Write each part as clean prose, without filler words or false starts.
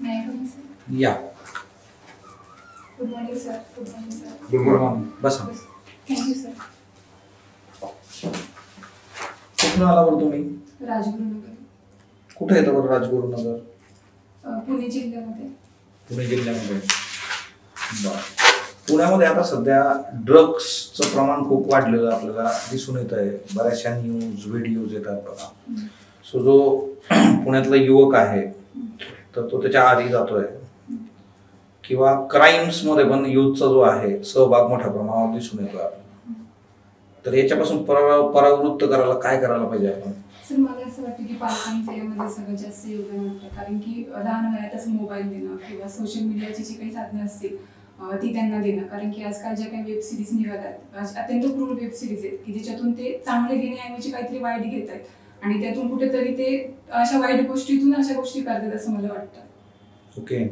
May I come in, sir? Yeah. Good morning, sir. Good morning, sir. Good morning. बसा. Thank you, sir. कुठून आला बरं तुम्ही? राजगुरुनगर. कुठे येतं बरं राजगुरुनगर? पुणे जिल्ह्यामध्ये. पुणे जिल्ह्यामध्ये. बरं. पुण्यामध्ये आता सध्या ड्रग्सचं प्रमाण खूप वाढलेलं आपल्याला दिसून येत आहे. बऱ्याचशा न्यूज व्हिडिओज येतात बघा. सो जो पुण्यातला युवक आहे तर तो त्याच्या आधी जातोय किंवा क्राईम्स मध्ये पण युथचा जो आहे सहभाग मोठ्या प्रमाणावर दिसून येतो आपल्याला. तर याच्यापासून परावृत्त करायला काय करायला पाहिजे आपण? सर मला असं वाटतं की पालकांचं यामध्ये सगळं जास्त योगदान होतं, कारण की लहान वयातच मोबाईल देणं किंवा सोशल मीडियाची जी काही साधनं असतील ती त्यांना देणं. कारण की आजकाल ज्या काही वेब सिरीज निघाल्यात अत्यंत क्रूर वेब सिरीज आहेत की ज्याच्यातून ते चांगले घेण्याऐवजी काहीतरी वाईट घेत आहेत आणि त्यातून कुठेतरी ते अशा वाईट गोष्टीतून अशा गोष्टी करतात असं मला वाटतं. ओके.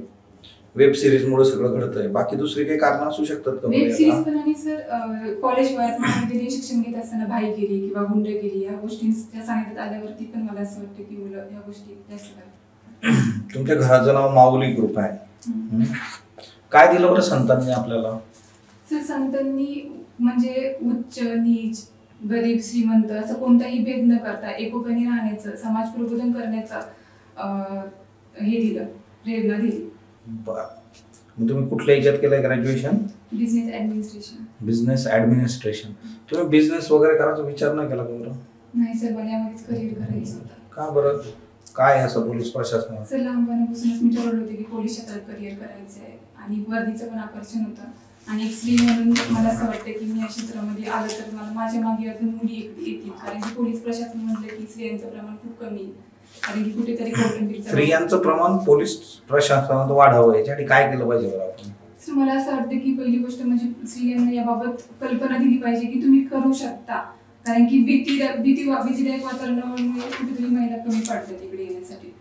वेब सिरीज मुळे सगळं घडतंय. बाकी दुसरी काही कारण असू शकतात का? वेब सिरीज पण आणि सर कॉलेज वयात महाविद्यालयीन शिक्षण घेत असताना भाईगिरी किंवा गुंडगिरी या गोष्टी त्या सांगण्यात आल्यावरती पण मला असं वाटतं की मुलं या गोष्टी जास्त करतात. तुमच्या घराचं नाव माऊली ग्रुप आहे. काय दिलं बरं संतांनी आपल्याला? सर संतांनी म्हणजे उच्च नीच गरीब श्रीमंत असं कोणताही भेद न करता एकोप्याने राहण्याचं समाज प्रबोधन करण्याचं हे दिलं, प्रेरणा दिली. मग तुम्ही कुठल्या याच्यात केलंय graduation? Business administration. Business administration. तुम्ही बिझनेस वगैरे करायचा विचार नाही केला का बरं? नाही सर, मला यामध्येच करिअर करायचं होतं. का बरं? काय असं पोलीस प्रशासनात? सर लहानपणापासूनच मी ठरवलं होते की पोलीस क्षेत्रात करिअर करायचं आहे आणि वर्दीचं पण आकर्षण होतं आणि एक स्त्री म्हणून मला असं वाटतं की मी या क्षेत्रामध्ये आलं तर मला माझ्या मागे अजून मुली येतील, कारण की पोलीस प्रशासन म्हटलं की स्त्रियांचं प्रमाण खूप कमी आहे. कारण की कुठेतरी स्त्रियांचं प्रमाण पोलीस प्रशासनात वाढावं याच्यासाठी काय केलं पाहिजे बरं आपण? सर मला असं वाटतं की पहिली गोष्ट म्हणजे स्त्रियांना याबाबत कल्पना दिली पाहिजे की तुम्ही करू शकता, कारण की भीतीदायक वातावरणामुळे कुठेतरी महिला कमी पडतात इकडे येण्यासाठी.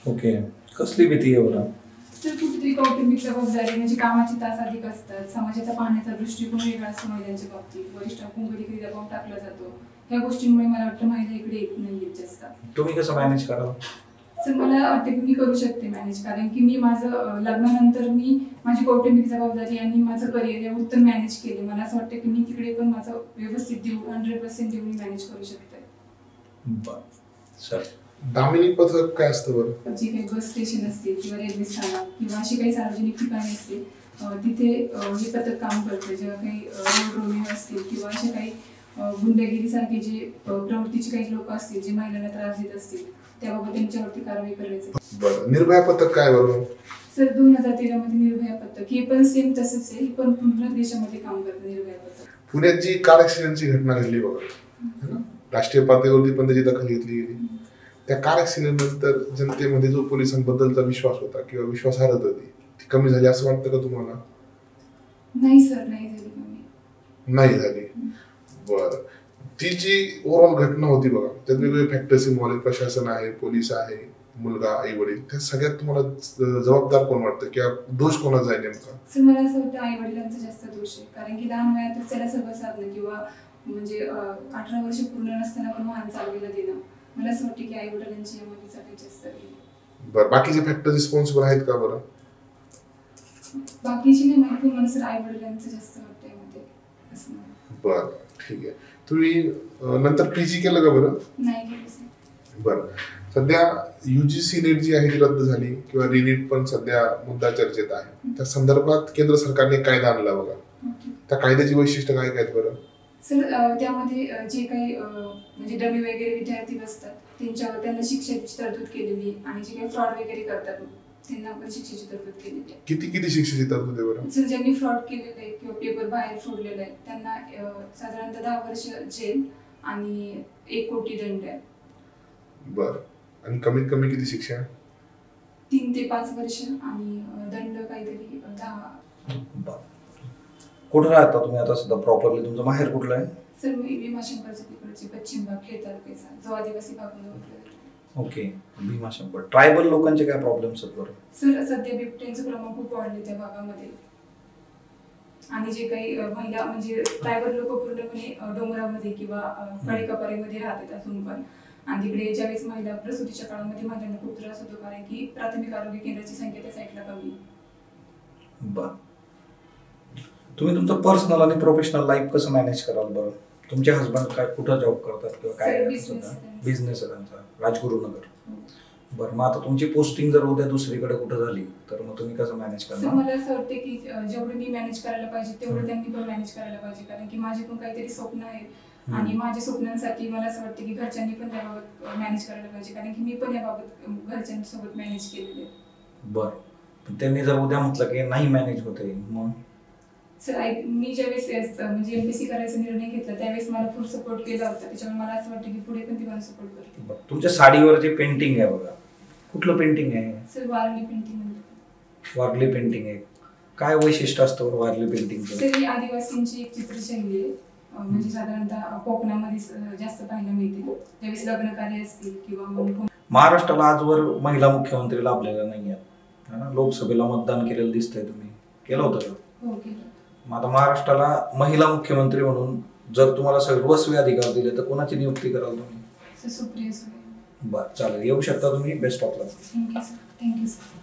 ओके. कसली भीती आहे बरं? सर कुठेतरी कौटुंबिक जबाबदारी म्हणजे कामाचे तास अधिक असतात, समाजाचा पाहण्याचा दृष्टिकोन वेगळा असतो महिलांच्या बाबतीत, वरिष्ठांकडून कधी कधी दबाव टाकला जातो. या गोष्टींमुळे मला वाटतं महिला इकडे येत नाहीत जास्त. तुम्ही कसं मॅनेज कराल? सर मला वाटतं की मी करू शकते मॅनेज, कारण की मी माझं लग्नानंतर मी माझी कौटुंबिक जबाबदारी आणि माझं करिअर या उत्तम मॅनेज केले. मला असं वाटतं की मी तिकडे पण माझं व्यवस्थित देऊ 100% देऊन मॅनेज करू शकते. बरं सर. दामिनी पथक काय असतं बरं? जी काही बस स्टेशन असतील किंवा रेल्वे स्थानक किंवा अशी काही सार्वजनिक ठिकाणे असतील तिथे हे पथक काम करतं. जेव्हा काही रोड रोमिंग असतील किंवा असे काही गुंडगिरीसारखे जे प्रवृत्तीचे काही लोक असतील जे महिलांना त्रास देत असतील त्याबाबत त्यांच्यावरती कारवाई करायची. बरं. निर्भया पथक काय बरं? सर 2013 मध्ये निर्भया पथक हे पण सेम तसंच आहे, पण पूर्ण देशामध्ये काम करतं निर्भया पथक. पुण्यात जी कार ऍक्सिडेंटची घटना घडली बघा, राष्ट्रीय पातळीवरती पण त्याची दखल घेतली गेली. त्या कार ऍक्सिडेंट नंतर जनतेमध्ये जो पोलिसांबद्दलचा विश्वास होता किंवा विश्वासार्हता होती ती कमी झाली असं वाटतं का तुम्हाला? नाही सर, नाही झाली कमी. नाही झाली. बरं. ती जी ओव्हरऑल घटना होती बघा, त्यात वेगवेगळे फॅक्टर्स इन्व्हॉल्व, प्रशासन आहे, पोलीस आहे, मुलगा, आई वडील, त्या सगळ्यात तुम्हाला जबाबदार कोण वाटतं किंवा दोष कोणाचा आहे नेमका? सर मला असं वाटतं आई वडिलांचा जास्त दोष आहे, कारण की लहान वयातच त्याला सगळं साधणं किंवा म्हणजे 18 वर्ष पूर्ण नसताना पण वाहन चालवायला देणं, मला असं वाटतं की आई वडिलांची यामध्ये सगळ्यात जास्त आहे. बरं. बाकीचे फॅक्टर रिस्पॉन्सिबल आहेत का बरं? बाकीची नाही माहिती, मला सर आई वडिलांचं जास्त वाटतं यामध्ये असं. बरं ठीक आहे. तुम्ही नंतर पीजी केलं का बरं? नाही केलं सर. बरं. सध्या UGC नेट जी आहे ती रद्द झाली किंवा रिनीट पण सध्या मुद्दा चर्चेत आहे. त्या संदर्भात केंद्र सरकारने एक कायदा आणला बघा, त्या कायद्याची वैशिष्ट्य काय काय बरं? सर त्यामध्ये जे काही म्हणजे डमी वगैरे विद्यार्थी बसतात त्यांना शिक्षेची तरतूद केलेली आणि जे काही फ्रॉड वगैरे करतात त्यांना पण शिक्षेची तरतूद केलेली आहे. किती शिक्षेची तरतूद आहे बरं? सर ज्यांनी फ्रॉड केलेलं आहे किंवा पेपर बाहेर फोडलेला आहे त्यांना साधारणतः 10 वर्ष जेल आणि 1 कोटी दंड आहे. बरं. आणि कमीत कमी किती शिक्षा? 3 ते 5 वर्ष आणि दंड काहीतरी 10. कुठं राहता तुम्ही आता सध्या प्रॉपरली? तुमचं माहेर कुठलं आहे? सर मी भीमाशंकरच्या तिकडचे पश्चिम भाग खेड तालुक्याचा जो आदिवासी भाग म्हणून. ओके. भीमाशंकर. ट्रायबल लोकांचे काय प्रॉब्लेम्स आहेत बरं? सर सध्या बिबट्यांचं प्रमाण खूप वाढले त्या भागामध्ये आणि जे काही महिला म्हणजे ट्रायबल लोक पूर्णपणे डोंगरामध्ये किंवा कडेकपारीमध्ये राहतात अजून पण, आणि तिकडे ज्यावेळेस महिला प्रसूतीच्या काळामध्ये महिलांना खूप त्रास होतो, कारण की प्राथमिक आरोग्य केंद्राची संख्या त्या साईडला कमी आहे. बर, तुम्ही तुमचं पर्सनल आणि प्रोफेशनल लाईफ कसं मॅनेज कराल बरं? तुमचे हस्बंड काय कुठं जॉब करतात किंवा काय सर, business आहे त्यांचा. बिझनेस आहे त्यांचा, राजगुरुनगर. हो. बरं, मग आता तुमची पोस्टिंग जर उद्या दुसरीकडे कुठं झाली तर मग तुम्ही कसं मॅनेज सर, करणार? मला असं वाटतं की जेवढं मी मॅनेज करायला पाहिजे तेवढं त्यांनी पण मॅनेज करायला पाहिजे, कारण की माझे पण काहीतरी स्वप्न आहेत आणि माझ्या स्वप्नांसाठी मला असं वाटतं की घरच्यांनी पण त्याबाबत मॅनेज करायला पाहिजे, कारण की मी पण याबाबत घरच्यांसोबत मॅनेज केलेलं आहे. बरं, पण त्यांनी जर उद्या म्हटलं की नाही मॅनेज होते मग? सर, मी ज्यावेळेस म्हणजे MPSC करायचा निर्णय घेतला त्यावेळेस मला फुल सपोर्ट केला होता, त्याच्यामुळे मला असं वाटतं की पुढे पण ती मला सपोर्ट करते. बरं, तुमच्या साडीवर जे पेंटिंग आहे बघा, कुठलं पेंटिंग आहे? सर, वारली पेंटिंग म्हणतात. वारली पेंटिंग आहे. काय वैशिष्ट्य असतं बरं वारली पेंटिंगचं? सर, ही आदिवासींची एक चित्रशैली आहे, म्हणजे साधारणतः कोकणामध्ये जास्त पाहायला मिळते. ज्यावेळेस लग्न कार्य असतील किंवा मग महाराष्ट्राला आजवर महिला मुख्यमंत्री लाभलेला नाही आहे ना. लोकसभेला मतदान केलेलं दिसतंय, तुम्ही केलं होतं का? हो, केलं. मग आता महाराष्ट्राला महिला मुख्यमंत्री म्हणून जर तुम्हाला सर्वस्वी अधिकार दिले तर कोणाची नियुक्ती कराल तुम्ही? सर, सुप्रिया सुळे. बरं, चालेल, येऊ शकता तुम्ही. Best of luck. Thank you sir. Thank you sir.